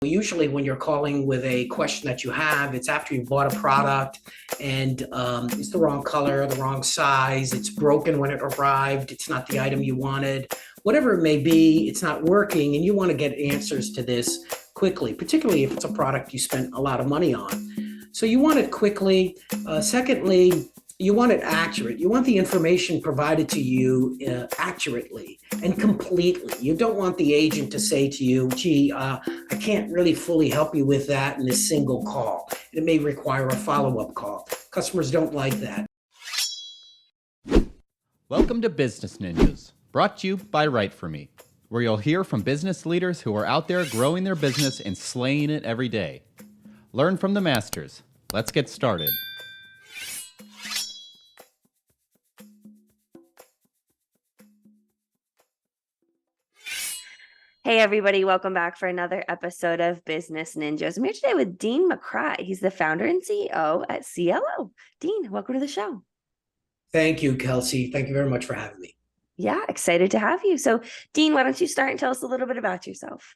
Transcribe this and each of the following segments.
Usually when you're calling with a question that you have, it's after you bought a product and it's the wrong color, the wrong size, it's broken when it arrived, it's not the item you wanted, whatever it may be, it's not working, and you want to get answers to this quickly, particularly if it's a product you spent a lot of money on. So you want it quickly. Secondly, you want it accurate. You want the information provided to you accurately and completely. You don't want the agent to say to you, gee, I can't really fully help you with that in a single call. It may require a follow-up call. Customers don't like that. Welcome to Business Ninjas, brought to you by WriteForMe, where you'll hear from business leaders who are out there growing their business and slaying it every day. Learn from the masters. Let's get started. Hey everybody, welcome back for another episode of Business Ninjas. I'm here today with Dean Macri. He's the founder and CEO at Cielo. Dean, welcome to the show. Thank you, Kelsey. Thank you very much for having me. Yeah, excited to have you. So Dean, why don't you start and tell us a little bit about yourself?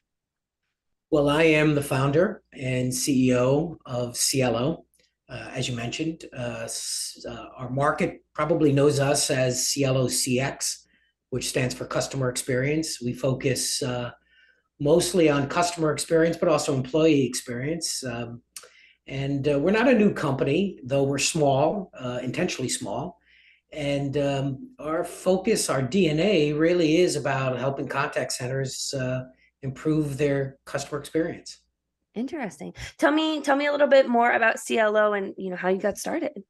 Well, I am the founder and CEO of Cielo. As you mentioned, our market probably knows us as CieloCX, which stands for customer experience. We focus mostly on customer experience, but also employee experience. And we're not a new company, though we're small, intentionally small. And our focus, our DNA really is about helping contact centers improve their customer experience. Interesting. Tell me a little bit more about Cielo and how you got started.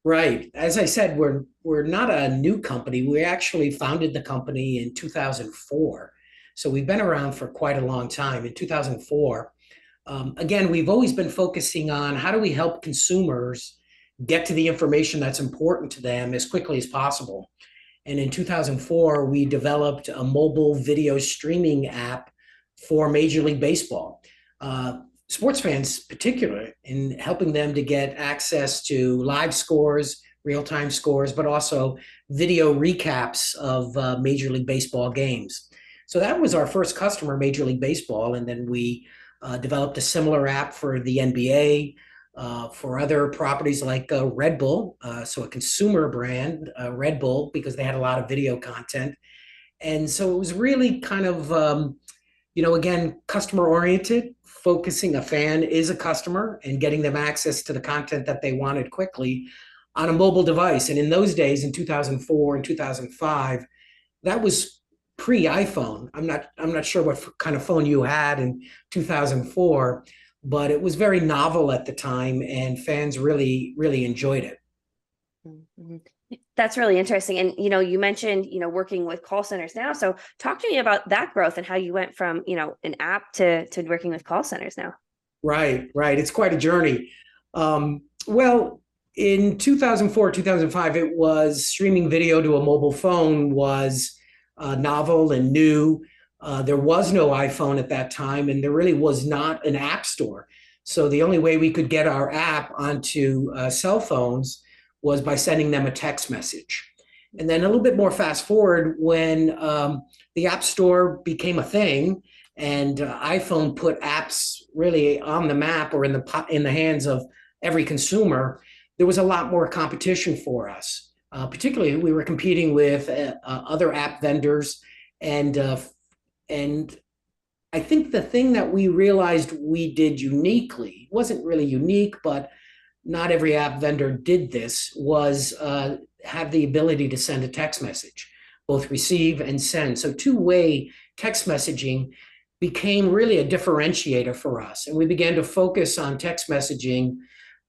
Right. As I said, we're not a new company. We actually founded the company in 2004. So we've been around for quite a long time. In 2004, again, we've always been focusing on how do we help consumers get to the information that's important to them as quickly as possible. And in 2004, we developed a mobile video streaming app for Major League Baseball. Sports fans particularly, in helping them to get access to live scores, real-time scores, but also video recaps of Major League Baseball games. So that was our first customer, Major League Baseball, and then we developed a similar app for the NBA, for other properties like Red Bull, so a consumer brand, Red Bull, because they had a lot of video content. And so it was really kind of, again, customer-oriented. Focusing a fan is a customer and getting them access to the content that they wanted quickly on a mobile device. And in those days, in 2004 and 2005, that was pre-iPhone. I'm not sure what kind of phone you had in 2004, but it was very novel at the time, and fans really, really enjoyed it. Mm-hmm. That's really interesting. And, you mentioned, working with call centers now. So talk to me about that growth and how you went from, an app to working with call centers now. Right. It's quite a journey. Well, in 2004, 2005, it was streaming video to a mobile phone was novel and new. There was no iPhone at that time, and there really was not an app store. So the only way we could get our app onto cell phones was by sending them a text message. And then a little bit more fast forward when the App Store became a thing and iPhone put apps really on the map or in the hands of every consumer, there was a lot more competition for us. Particularly, we were competing with other app vendors. And I think the thing that we realized we did uniquely, wasn't really unique, but not every app vendor did this, was have the ability to send a text message, both receive and send. So two-way text messaging became really a differentiator for us. And we began to focus on text messaging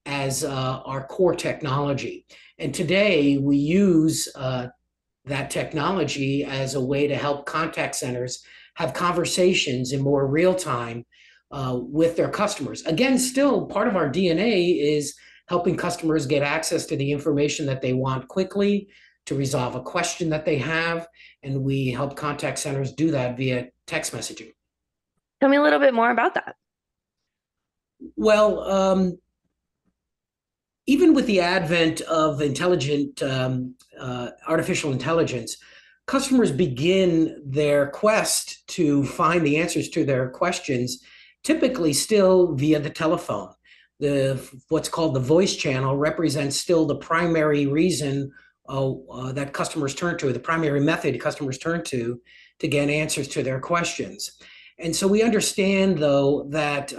as our core technology. And today we use that technology as a way to help contact centers have conversations in more real time with their customers. Again, still part of our DNA is helping customers get access to the information that they want quickly to resolve a question that they have. And we help contact centers do that via text messaging. Tell me a little bit more about that. Well, even with the advent of intelligent artificial intelligence, customers begin their quest to find the answers to their questions typically still via the telephone. What's called the voice channel represents still the primary reason that customers turn to, the primary method customers turn to get answers to their questions. And so we understand, though, that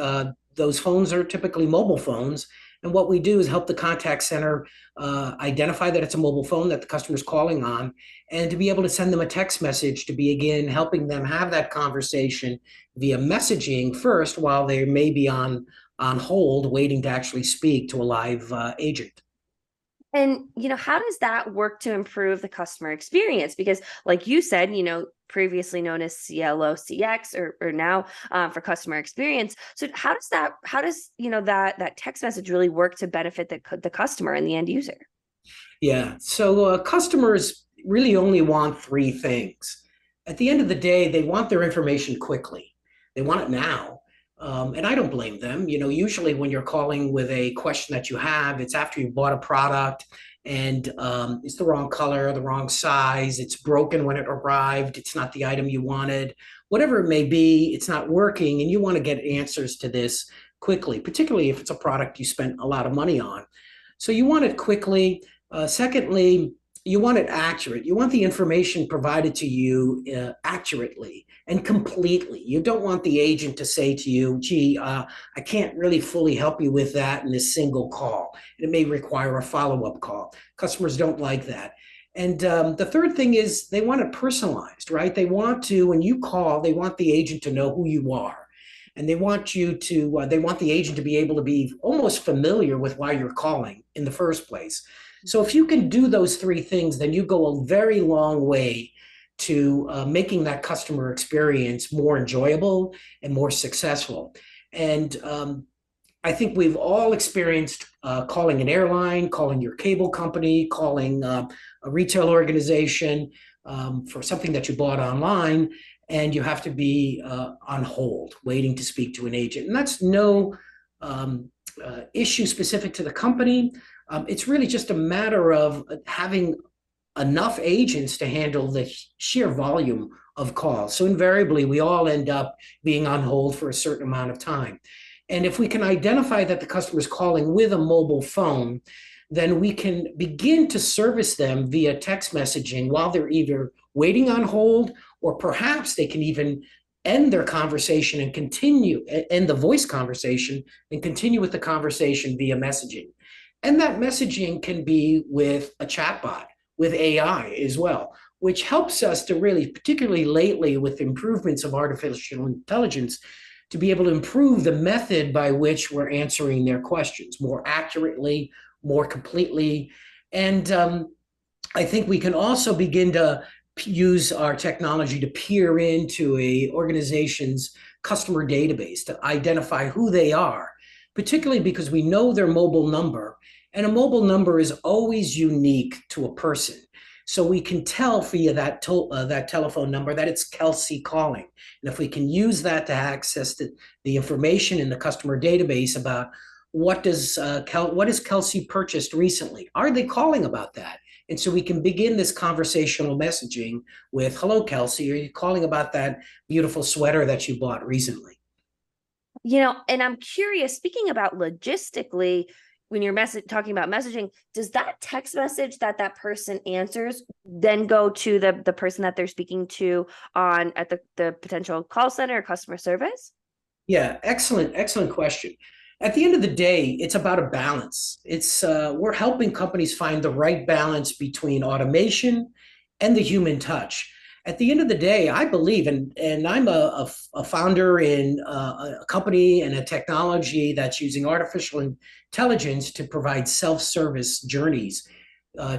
those phones are typically mobile phones. And what we do is help the contact center identify that it's a mobile phone that the customer's calling on, and to be able to send them a text message to be, again, helping them have that conversation via messaging first while they may be on hold waiting to actually speak to a live agent. And, how does that work to improve the customer experience? Because like you said, previously known as CieloCX or now for customer experience. So how does that text message really work to benefit the customer and the end user? Yeah, so customers really only want three things. At the end of the day, they want their information quickly. They want it now. And I don't blame them. Usually when you're calling with a question that you have, it's after you bought a product and it's the wrong color, the wrong size, it's broken when it arrived, it's not the item you wanted, whatever it may be, it's not working, and you want to get answers to this quickly, particularly if it's a product you spent a lot of money on. So you want it quickly. Secondly, you want it accurate. You want the information provided to you accurately and completely. You don't want the agent to say to you, gee, I can't really fully help you with that in this single call. It may require a follow-up call. Customers don't like that. And the third thing is they want it personalized, right? They want to, when you call, they want the agent to know who you are. And they want the agent to be able to be almost familiar with why you're calling in the first place. So if you can do those three things, then you go a very long way to making that customer experience more enjoyable and more successful. And I think we've all experienced calling an airline, calling your cable company, calling a retail organization for something that you bought online, and you have to be on hold, waiting to speak to an agent. And that's no issue specific to the company. It's really just a matter of having enough agents to handle the sheer volume of calls. So invariably, we all end up being on hold for a certain amount of time. And if we can identify that the customer is calling with a mobile phone, then we can begin to service them via text messaging while they're either waiting on hold, or perhaps they can even end their conversation and end the voice conversation and continue with the conversation via messaging. And that messaging can be with a chatbot, with AI as well, which helps us to really, particularly lately with improvements of artificial intelligence, to be able to improve the method by which we're answering their questions more accurately, more completely. And I think we can also begin to use our technology to peer into a organization's customer database to identify who they are, particularly because we know their mobile number, and a mobile number is always unique to a person. So we can tell via that telephone number that it's Kelsey calling. And if we can use that to access the information in the customer database about what has Kelsey purchased recently, are they calling about that? And so we can begin this conversational messaging with, hello, Kelsey, are you calling about that beautiful sweater that you bought recently? And I'm curious, speaking about logistically, when you're talking about messaging, does that text message that person answers then go to the person that they're speaking to at the potential call center or customer service? Yeah, excellent question. At the end of the day, it's about a balance. We're helping companies find the right balance between automation and the human touch. At the end of the day, I believe, and I'm a founder in a company and a technology that's using artificial intelligence to provide self-service journeys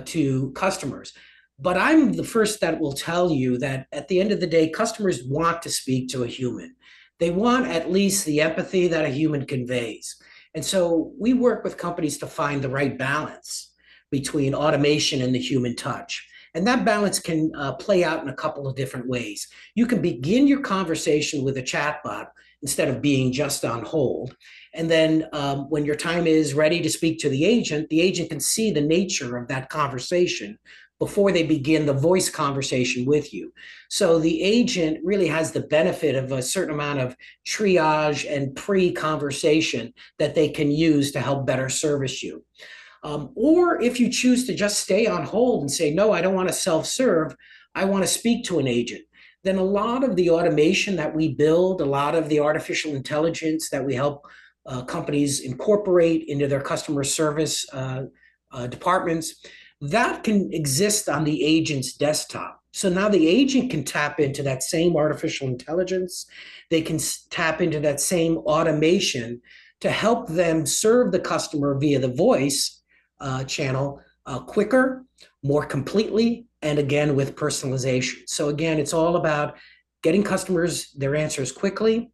to customers. But I'm the first that will tell you that at the end of the day, customers want to speak to a human. They want at least the empathy that a human conveys. And so we work with companies to find the right balance between automation and the human touch. And that balance can play out in a couple of different ways. You can begin your conversation with a chatbot instead of being just on hold. And then when your time is ready to speak to the agent can see the nature of that conversation before they begin the voice conversation with you. So the agent really has the benefit of a certain amount of triage and pre-conversation that they can use to help better service you. Or if you choose to just stay on hold and say, no, I don't want to self-serve, I want to speak to an agent, then a lot of the automation that we build, a lot of the artificial intelligence that we help companies incorporate into their customer service departments, that can exist on the agent's desktop. So now the agent can tap into that same artificial intelligence. They can tap into that same automation to help them serve the customer via the voice channel quicker, more completely, and again, with personalization. So again, it's all about getting customers their answers quickly,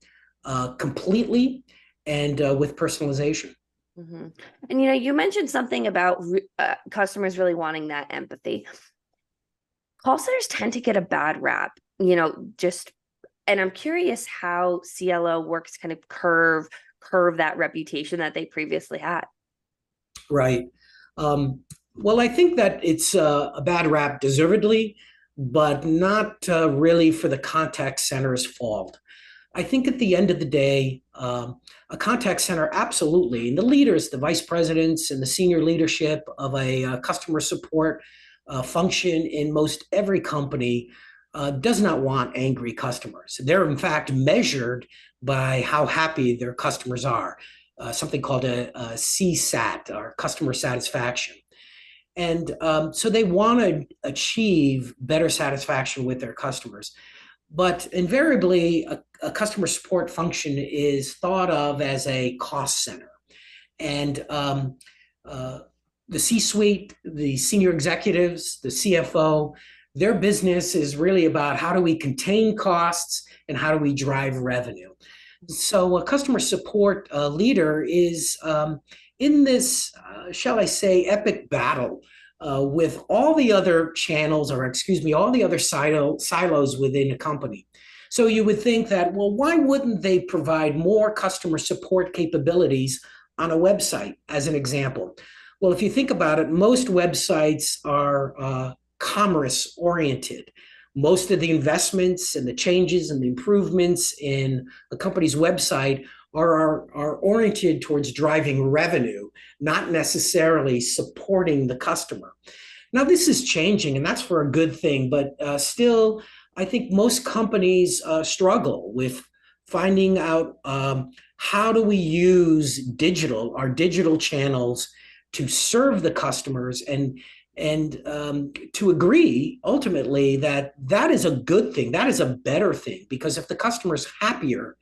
completely, and with personalization. Mm-hmm. And you mentioned something about customers really wanting that empathy. Call centers tend to get a bad rap, and I'm curious how Cielo works kind of curve that reputation that they previously had. Right. Well, I think that it's a bad rap deservedly, but not really for the contact center's fault. I think at the end of the day, a contact center, absolutely, and the leaders, the vice presidents and the senior leadership of a customer support function in most every company does not want angry customers. They're in fact measured by how happy their customers are, something called a CSAT, or customer satisfaction. And so they want to achieve better satisfaction with their customers. But invariably, a customer support function is thought of as a cost center. And the C-suite, the senior executives, the CFO, their business is really about how do we contain costs and how do we drive revenue. So a customer support leader is in this, shall I say, epic battle with all the other channels, or excuse me, all the other silos within a company. So you would think that, well, why wouldn't they provide more customer support capabilities on a website, as an example? Well, if you think about it, most websites are commerce oriented. Most of the investments and the changes and the improvements in a company's website are oriented towards driving revenue, not necessarily supporting the customer. Now, this is changing, and that's for a good thing, but still, I think most companies struggle with finding out how do we use our digital channels to serve the customers and to agree ultimately that that is a good thing, that is a better thing, because if the customer's happier,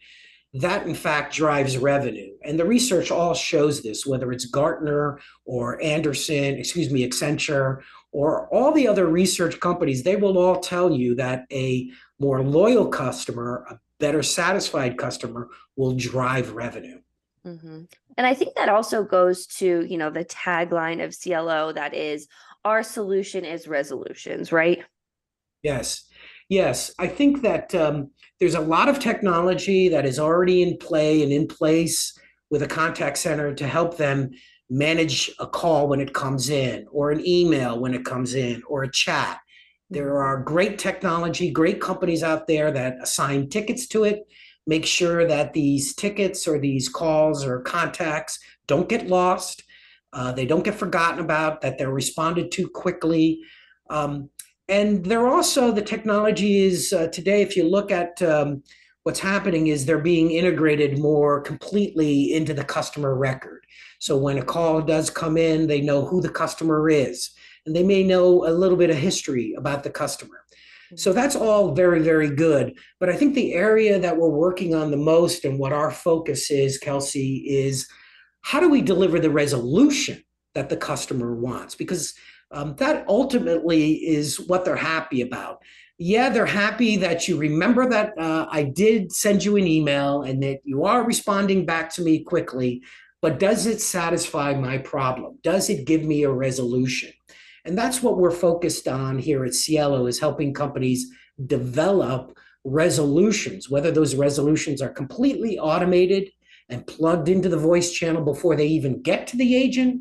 that in fact drives revenue. And the research all shows this, whether it's Gartner or Accenture, or all the other research companies, they will all tell you that a more loyal customer, a better satisfied customer will drive revenue. Mm-hmm. And I think that also goes to, the tagline of Cielo, that is, our solution is resolutions, right? Yes. Yes. I think that there's a lot of technology that is already in play and in place with a contact center to help them manage a call when it comes in, or an email when it comes in, or a chat. There are great technology, great companies out there that assign tickets to it, make sure that these tickets or these calls or contacts don't get lost. They don't get forgotten about, that they're responded to quickly. And they're also, the technology is today, if you look at what's happening, is they're being integrated more completely into the customer record. So when a call does come in, they know who the customer is, and they may know a little bit of history about the customer. So that's all very, very good. But I think the area that we're working on the most, and what our focus is, Kelsey, is how do we deliver the resolution that the customer wants? Because that ultimately is what they're happy about. Yeah, they're happy that you remember that I did send you an email and that you are responding back to me quickly, but does it satisfy my problem? Does it give me a resolution? And that's what we're focused on here at Cielo, is helping companies develop resolutions, whether those resolutions are completely automated and plugged into the voice channel before they even get to the agent,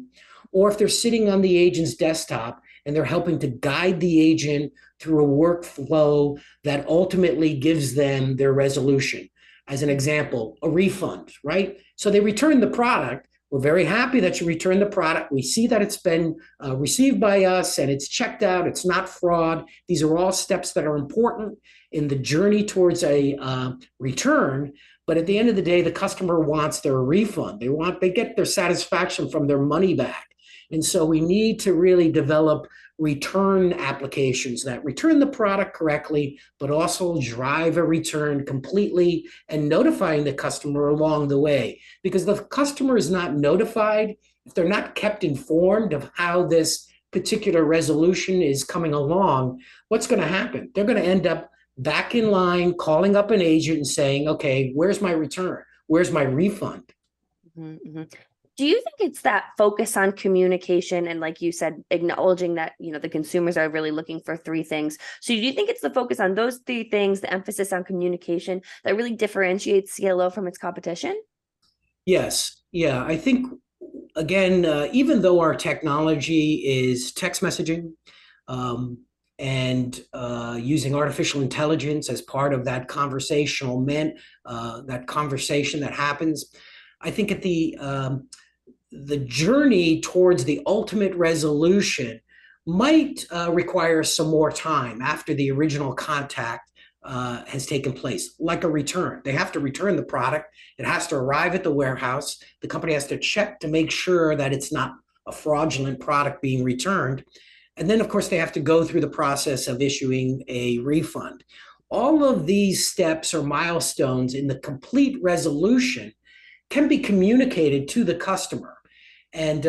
or if they're sitting on the agent's desktop and they're helping to guide the agent through a workflow that ultimately gives them their resolution. As an example, a refund, right? So they return the product. We're very happy that you returned the product. We see that it's been received by us and it's checked out. It's not fraud. These are all steps that are important in the journey towards a return. But at the end of the day, the customer wants their refund. They get their satisfaction from their money back. And so we need to really develop return applications that return the product correctly, but also drive a return completely and notifying the customer along the way. Because the customer is not notified, if they're not kept informed of how this particular resolution is coming along, what's going to happen? They're going to end up back in line, calling up an agent and saying, okay, where's my return? Where's my refund? Mm-hmm. Do you think it's that focus on communication and, like you said, acknowledging that, the consumers are really looking for three things? So do you think it's the focus on those three things, the emphasis on communication, that really differentiates Cielo from its competition? Yes. Yeah. I think, again, even though our technology is text messaging, and using artificial intelligence as part of that that conversation that happens, I think at the journey towards the ultimate resolution might require some more time after the original contact has taken place, like a return. They have to return the product. It has to arrive at the warehouse. The company has to check to make sure that it's not a fraudulent product being returned. And then, of course, they have to go through the process of issuing a refund. All of these steps or milestones in the complete resolution can be communicated to the customer. And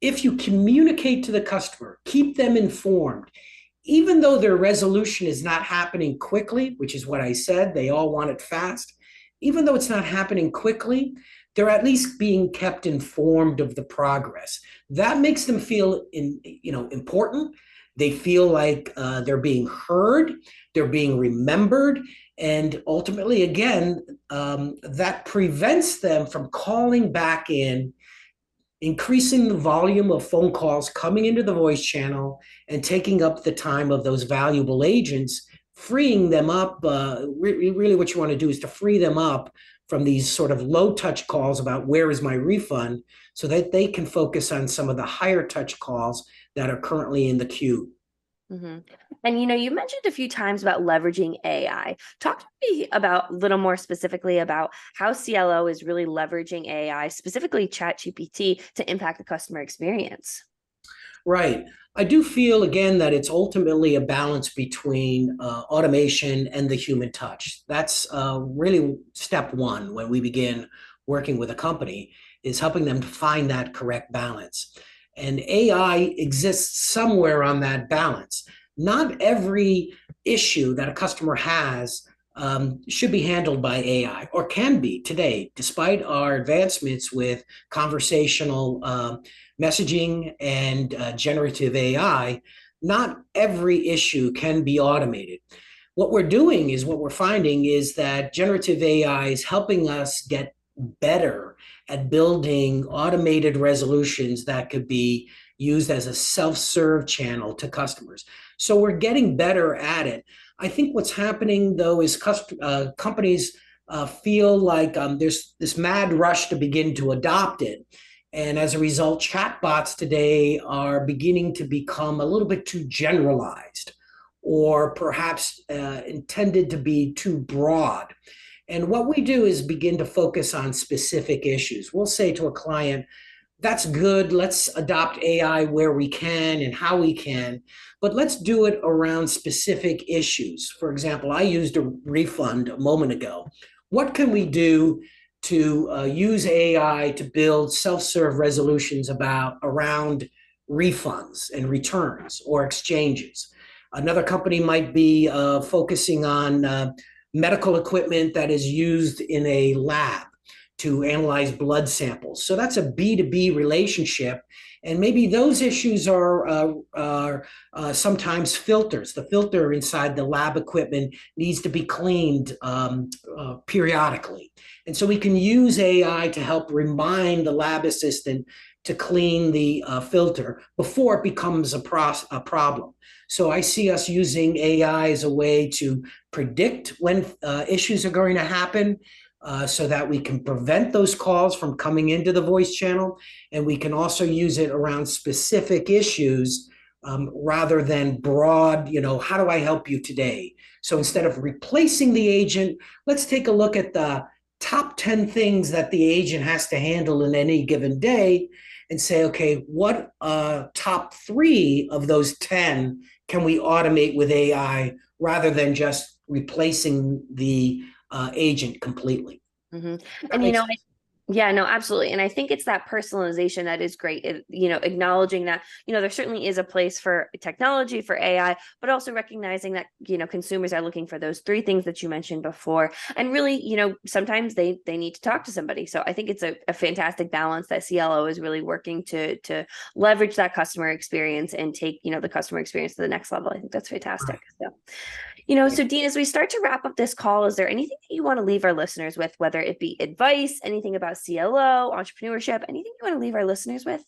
if you communicate to the customer, keep them informed, even though their resolution is not happening quickly, which is what I said, they all want it fast, even though it's not happening quickly, they're at least being kept informed of the progress. That makes them feel important. They feel like they're being heard, they're being remembered, and ultimately, again, that prevents them from calling back in, increasing the volume of phone calls coming into the voice channel and taking up the time of those valuable agents, freeing them up. Really what you want to do is to free them up from these sort of low touch calls about where is my refund, so that they can focus on some of the higher touch calls that are currently in the queue. Mm-hmm. And you mentioned a few times about leveraging AI. Talk to me about a little more specifically about how Cielo is really leveraging AI, specifically ChatGPT, to impact the customer experience. Right. I do feel, again, that it's ultimately a balance between automation and the human touch. That's really step one when we begin working with a company, is helping them to find that correct balance. And AI exists somewhere on that balance. Not every issue that a customer has should be handled by AI, or can be today, despite our advancements with conversational messaging and generative AI. Not every issue can be automated. What we're finding is that generative AI is helping us get better at building automated resolutions that could be used as a self-serve channel to customers. So we're getting better at it. I think what's happening, though, is companies feel like there's this mad rush to begin to adopt it. And as a result, chatbots today are beginning to become a little bit too generalized, or perhaps intended to be too broad. And what we do is begin to focus on specific issues. We'll say to a client, that's good, let's adopt AI where we can and how we can, but let's do it around specific issues. For example, I used a refund a moment ago. What can we do to use AI to build self-serve resolutions around refunds and returns or exchanges? Another company might be focusing on medical equipment that is used in a lab to analyze blood samples. So that's a B2B relationship. And maybe those issues are sometimes filters. The filter inside the lab equipment needs to be cleaned periodically. And so we can use AI to help remind the lab assistant to clean the filter before it becomes a problem. So I see us using AI as a way to predict when issues are going to happen, so that we can prevent those calls from coming into the voice channel. And we can also use it around specific issues, rather than broad, how do I help you today? So instead of replacing the agent, let's take a look at the top 10 things that the agent has to handle in any given day and say, okay, what top 3 of those 10 can we automate with AI rather than just replacing the agent completely? Mm-hmm. That And makes sense. yeah, no, absolutely. And I think it's that personalization that is great. Acknowledging that, there certainly is a place for technology, for AI, but also recognizing that, consumers are looking for those 3 things that you mentioned before. And really, sometimes they need to talk to somebody. So I think it's a fantastic balance that Cielo is really working to leverage that customer experience and take, the customer experience to the next level. I think that's fantastic. So. So Dean, as we start to wrap up this call, is there anything that you want to leave our listeners with, whether it be advice, anything about Cielo, entrepreneurship, anything you want to leave our listeners with?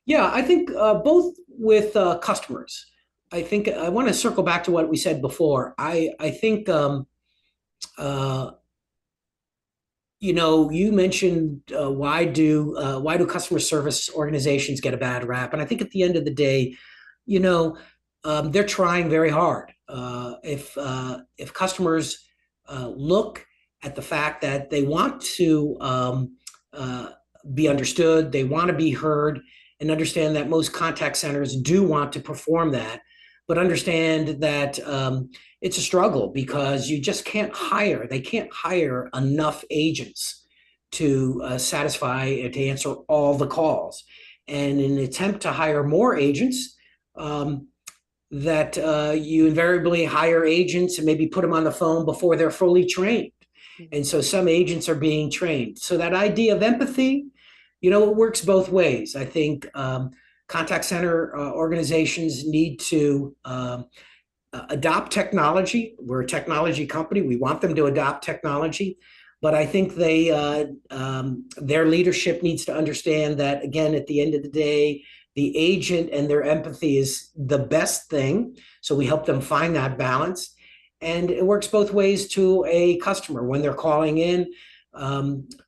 Yeah, I think both with customers. I think I want to circle back to what we said before. I think uh, you mentioned why do customer service organizations get a bad rap? And I think at the end of the day, you know, they're trying very hard. If customers look at the fact that they want to uh, be understood, they want to be heard, and understand that most contact centers do want to perform that, but understand that it's a struggle because you just can't hire. They can't hire enough agents to satisfy and to answer all the calls. And in an attempt to hire more agents, that you invariably hire agents and maybe put them on the phone before they're fully trained. And so some agents are being trained. So that idea of empathy, it works both ways. I think contact center organizations need to adopt technology. We're a technology company. We want them to adopt technology. But I think their leadership needs to understand that, again, at the end of the day, the agent and their empathy is the best thing. So we help them find that balance. And it works both ways to a customer when they're calling in,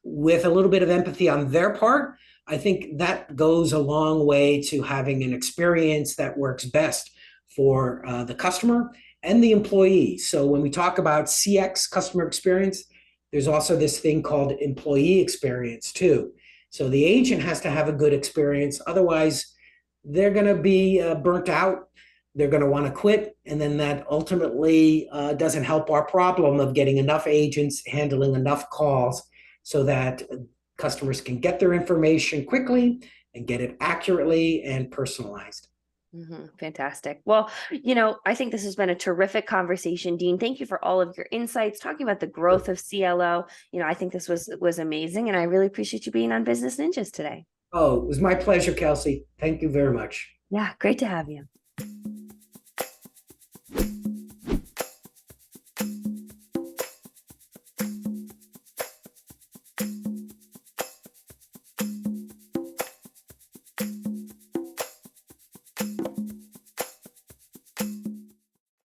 with a little bit of empathy on their part. I think that goes a long way to having an experience that works best for the customer and the employee. So when we talk about CX, customer experience, there's also this thing called employee experience too. So the agent has to have a good experience. Otherwise, they're going to be burnt out. They're going to want to quit. And then that ultimately doesn't help our problem of getting enough agents handling enough calls so that customers can get their information quickly and get it accurately and personalized. Fantastic. Well, I think this has been a terrific conversation, Dean. Thank you for all of your insights, talking about the growth of Cielo. I think this was amazing, and I really appreciate you being on Business Ninjas today. Oh, it was my pleasure, Kelsey. Thank you very much. Yeah, great to have you.